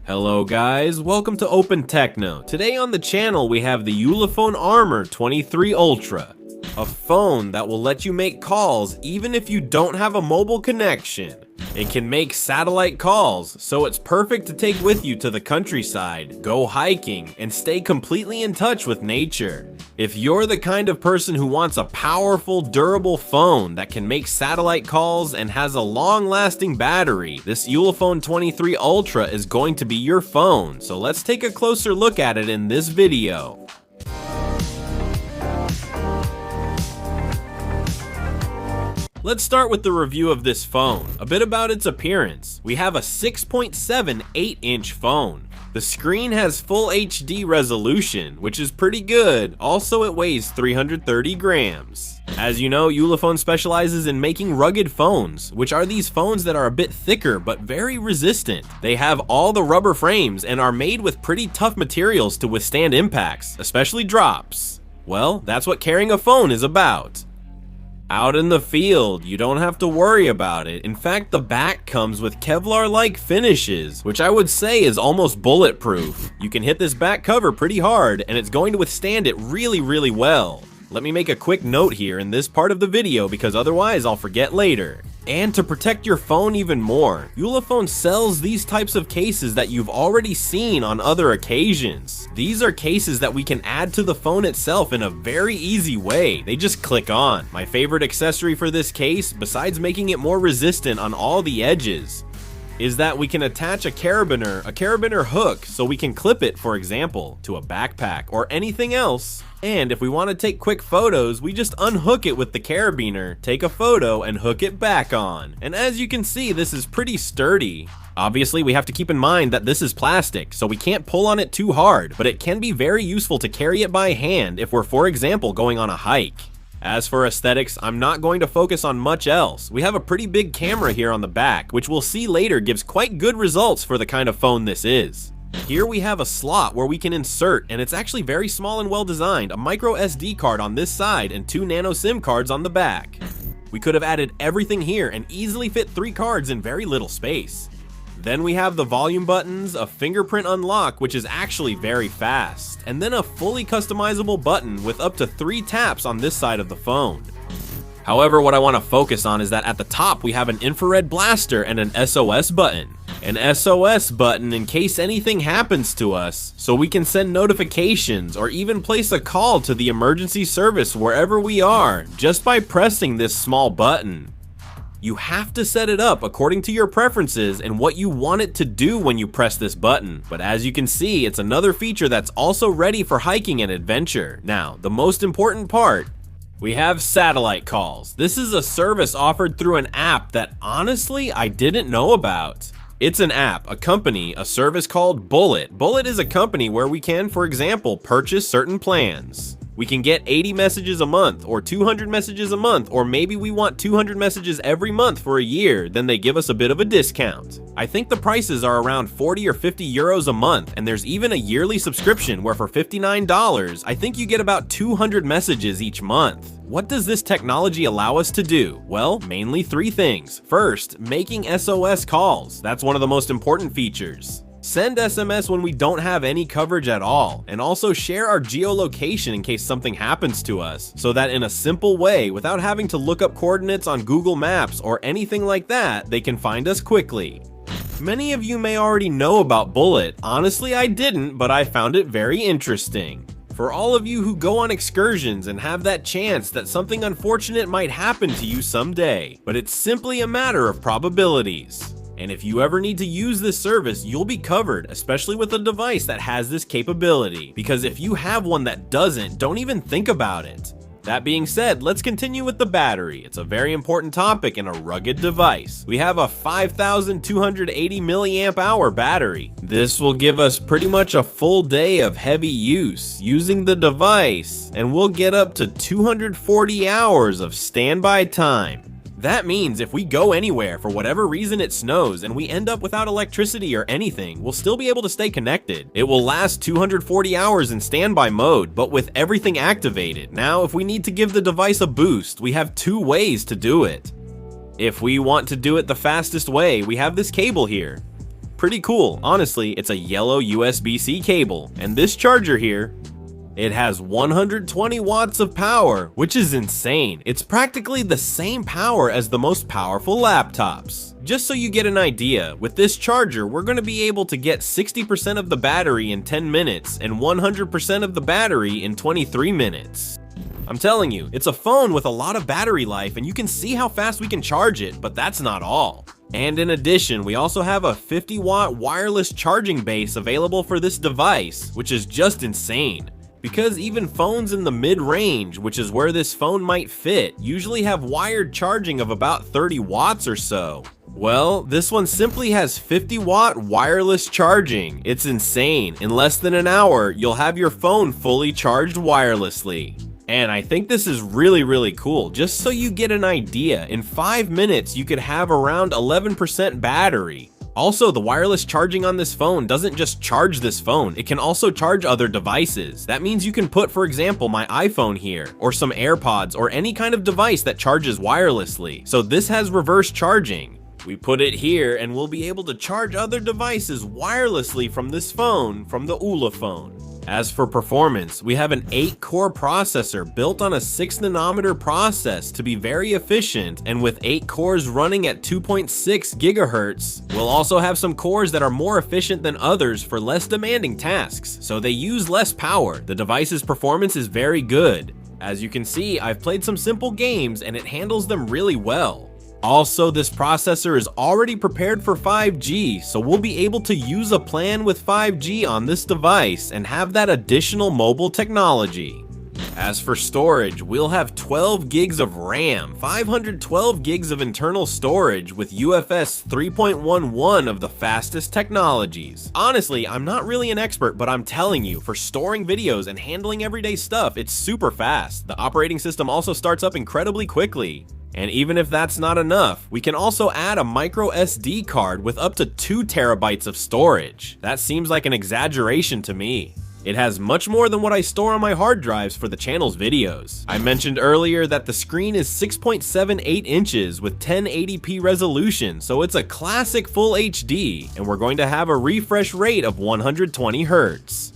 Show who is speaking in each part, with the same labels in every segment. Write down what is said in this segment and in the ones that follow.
Speaker 1: Hello guys, welcome to Open Techno. Today on the channel we have the Ulefone Armor 23 Ultra, a phone that will let you make calls even if you don't have a mobile connection. It can make satellite calls, so it's perfect to take with you to the countryside, go hiking, and stay completely in touch with nature. If you're the kind of person who wants a powerful, durable phone that can make satellite calls and has a long-lasting battery, this Ulefone 23 Ultra is going to be your phone, so let's take a closer look at it in this video. Let's start with the review of this phone. A bit about its appearance. We have a 6.7 8-inch phone. The screen has full HD resolution, which is pretty good. Also, it weighs 330 grams. As you know, Ulefone specializes in making rugged phones, which are these phones that are a bit thicker but very resistant. They have all the rubber frames and are made with pretty tough materials to withstand impacts, especially drops. Well, that's what carrying a phone is about. Out in the field, you don't have to worry about it. In fact, the back comes with Kevlar-like finishes, which I would say is almost bulletproof. You can hit this back cover pretty hard, and it's going to withstand it really well. Let me make a quick note here in this part of the video because otherwise I'll forget later. And to protect your phone even more, Ulefone sells these types of cases that you've already seen on other occasions. These are cases that we can add to the phone itself in a very easy way. They just click on. My favorite accessory for this case, besides making it more resistant on all the edges, is that we can attach a carabiner hook so we can clip it, for example, to a backpack or anything else. And if we want to take quick photos, we just unhook it with the carabiner, take a photo, and hook it back on. And as you can see, this is pretty sturdy. Obviously, we have to keep in mind that this is plastic, so we can't pull on it too hard, but it can be very useful to carry it by hand if we're, for example, going on a hike. As for aesthetics, I'm not going to focus on much else. We have a pretty big camera here on the back, which we'll see later gives quite good results for the kind of phone this is. Here we have a slot where we can insert, and it's actually very small and well designed, a micro SD card on this side and 2 nano SIM cards on the back. We could have added everything here and easily fit 3 cards in very little space. Then we have the volume buttons, a fingerprint unlock, which is actually very fast, and then a fully customizable button with up to 3 taps on this side of the phone. However, what I want to focus on is that at the top we have an infrared blaster and an SOS button. An SOS button in case anything happens to us, so we can send notifications or even place a call to the emergency service wherever we are, just by pressing this small button. You have to set it up according to your preferences and what you want it to do when you press this button. But as you can see, it's another feature that's also ready for hiking and adventure. Now, the most important part, we have satellite calls. This is a service offered through an app that honestly I didn't know about. It's an app, a company, a service called Bullet. Bullet is a company where we can, for example, purchase certain plans. We can get 80 messages a month or 200 messages a month, or maybe we want 200 messages every month for a year, then they give us a bit of a discount. I think the prices are around 40 or 50 euros a month, and there's even a yearly subscription where for $59, I think you get about 200 messages each month. What does this technology allow us to do? Well, mainly 3 things. First, making SOS calls. That's one of the most important features. Send SMS when we don't have any coverage at all, and also share our geolocation in case something happens to us, so that in a simple way, without having to look up coordinates on Google Maps or anything like that, they can find us quickly. Many of you may already know about Bullet. Honestly, I didn't, but I found it very interesting. For all of you who go on excursions and have that chance that something unfortunate might happen to you someday, but it's simply a matter of probabilities. And if you ever need to use this service, you'll be covered, especially with a device that has this capability. Because if you have one that doesn't, don't even think about it. That being said, let's continue with the battery. It's a very important topic in a rugged device. We have a 5,280 milliamp hour battery. This will give us pretty much a full day of heavy use using the device, and we'll get up to 240 hours of standby time. That means if we go anywhere, for whatever reason it snows, and we end up without electricity or anything, we'll still be able to stay connected. It will last 240 hours in standby mode, but with everything activated. Now, if we need to give the device a boost, we have 2 ways to do it. If we want to do it the fastest way, we have this cable here. pretty cool. Honestly, it's a yellow USB-C cable. And this charger here, it has 120 watts of power, which is insane. It's practically the same power as the most powerful laptops. Just so you get an idea, with this charger, we're going to be able to get 60% of the battery in 10 minutes and 100% of the battery in 23 minutes. I'm telling you, it's a phone with a lot of battery life, and you can see how fast we can charge it, but that's not all. And in addition, we also have a 50-watt wireless charging base available for this device, which is just insane. Because even phones in the mid-range, which is where this phone might fit, usually have wired charging of about 30 watts or so. Well, this one simply has 50-watt wireless charging. It's insane. In less than an hour, you'll have your phone fully charged wirelessly. And I think this is really cool. Just so you get an idea, in 5 minutes you could have around 11% battery. Also, the wireless charging on this phone doesn't just charge this phone, it can also charge other devices. That means you can put, for example, my iPhone here, or some AirPods, or any kind of device that charges wirelessly. So this has reverse charging. We put it here and we'll be able to charge other devices wirelessly from this phone from the Ulefone. As for performance, we have an 8-core processor built on a 6nm process to be very efficient, and with 8 cores running at 2.6 GHz, we'll also have some cores that are more efficient than others for less demanding tasks, so they use less power. The device's performance is very good. As you can see, I've played some simple games and it handles them really well. Also, this processor is already prepared for 5G, so we'll be able to use a plan with 5G on this device and have that additional mobile technology. As for storage, we'll have 12 gigs of RAM, 512 gigs of internal storage with UFS 3.11 of the fastest technologies. Honestly, I'm not really an expert, but I'm telling you, for storing videos and handling everyday stuff, it's super fast. The operating system also starts up incredibly quickly. And even if that's not enough, we can also add a micro SD card with up to 2 terabytes of storage. That seems like an exaggeration to me. It has much more than what I store on my hard drives for the channel's videos. I mentioned earlier that the screen is 6.78 inches with 1080p resolution, so it's a classic full HD, and we're going to have a refresh rate of 120 Hz.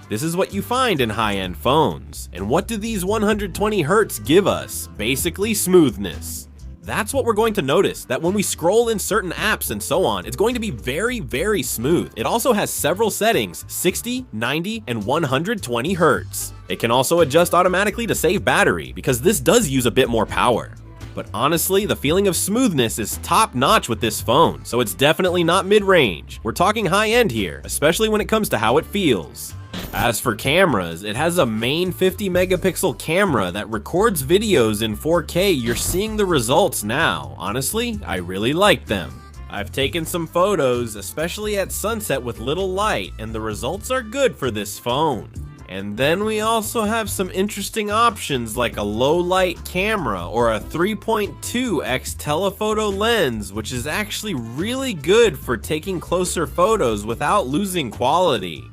Speaker 1: This is what you find in high-end phones. And what do these 120 Hz give us? Basically, smoothness. That's what we're going to notice, that when we scroll in certain apps and so on, it's going to be very smooth. It also has several settings, 60, 90, and 120 Hz. It can also adjust automatically to save battery, because this does use a bit more power. But honestly, the feeling of smoothness is top-notch with this phone, so it's definitely not mid-range. We're talking high-end here, especially when it comes to how it feels. As for cameras, it has a main 50 megapixel camera that records videos in 4K. You're seeing the results now. Honestly, I really like them. I've taken some photos, especially at sunset with little light, and the results are good for this phone. And then we also have some interesting options like a low light camera or a 3.2x telephoto lens, which is actually really good for taking closer photos without losing quality.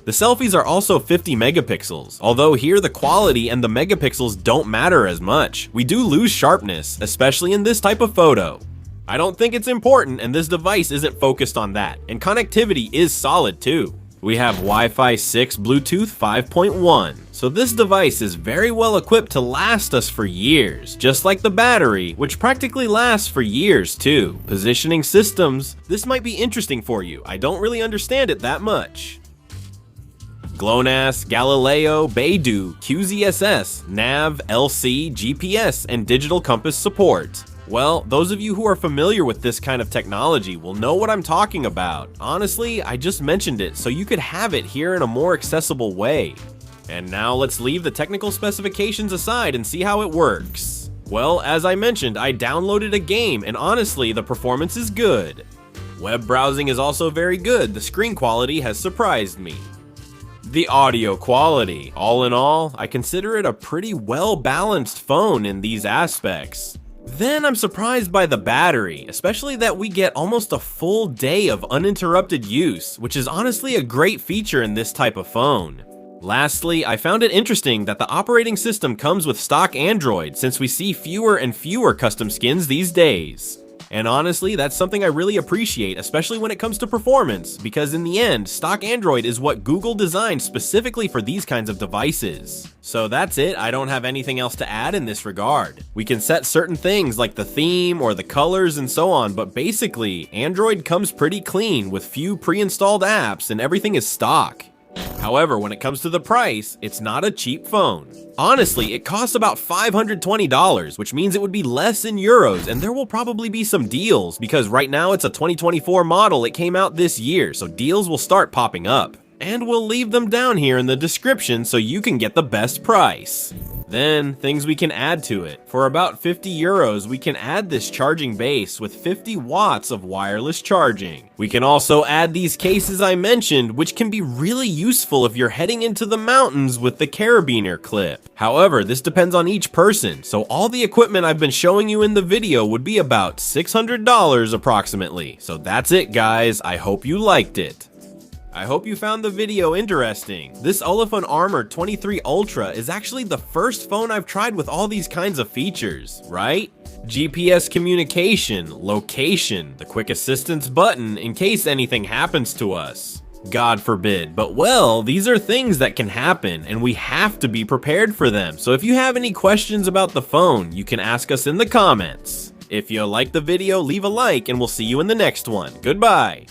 Speaker 1: The selfies are also 50 megapixels, although here the quality and the megapixels don't matter as much. We do lose sharpness, especially in this type of photo. I don't think it's important, and this device isn't focused on that, and connectivity is solid too. We have Wi-Fi 6 Bluetooth 5.1, so this device is very well equipped to last us for years, just like the battery, which practically lasts for years too. Positioning systems, this might be interesting for you. I don't really understand it that much. GLONASS, Galileo, Beidou, QZSS, nav, LC, GPS, and digital compass support. Well, those of you who are familiar with this kind of technology will know what I'm talking about. Honestly, I just mentioned it so you could have it here in a more accessible way. And now let's leave the technical specifications aside and see how it works. Well, as I mentioned, I downloaded a game, and honestly, the performance is good. Web browsing is also very good. The screen quality has surprised me. The audio quality. All in all, I consider it a pretty well-balanced phone in these aspects. Then I'm surprised by the battery, especially that we get almost a full day of uninterrupted use, which is honestly a great feature in this type of phone. Lastly, I found it interesting that the operating system comes with stock Android, since we see fewer and fewer custom skins these days. And honestly, that's something I really appreciate, especially when it comes to performance, because in the end, stock Android is what Google designed specifically for these kinds of devices. So that's it, I don't have anything else to add in this regard. We can set certain things like the theme or the colors and so on, but basically, Android comes pretty clean with few pre-installed apps and everything is stock. However, when it comes to the price, it's not a cheap phone. Honestly, it costs about $520, which means it would be less in euros, and there will probably be some deals, because right now it's a 2024 model, it came out this year, so deals will start popping up. And we'll leave them down here in the description so you can get the best price. Then, things we can add to it. For about 50 euros, we can add this charging base with 50 watts of wireless charging. We can also add these cases I mentioned, which can be really useful if you're heading into the mountains with the carabiner clip. However, this depends on each person, so all the equipment I've been showing you in the video would be about $600 approximately. So that's it, guys. I hope you liked it. I hope you found the video interesting. This Ulefone Armor 23 Ultra is actually the first phone I've tried with all these kinds of features, right? GPS communication, location, the quick assistance button in case anything happens to us. God forbid, but well, these are things that can happen and we have to be prepared for them. So if you have any questions about the phone, you can ask us in the comments. If you liked the video, leave a like and we'll see you in the next one. Goodbye.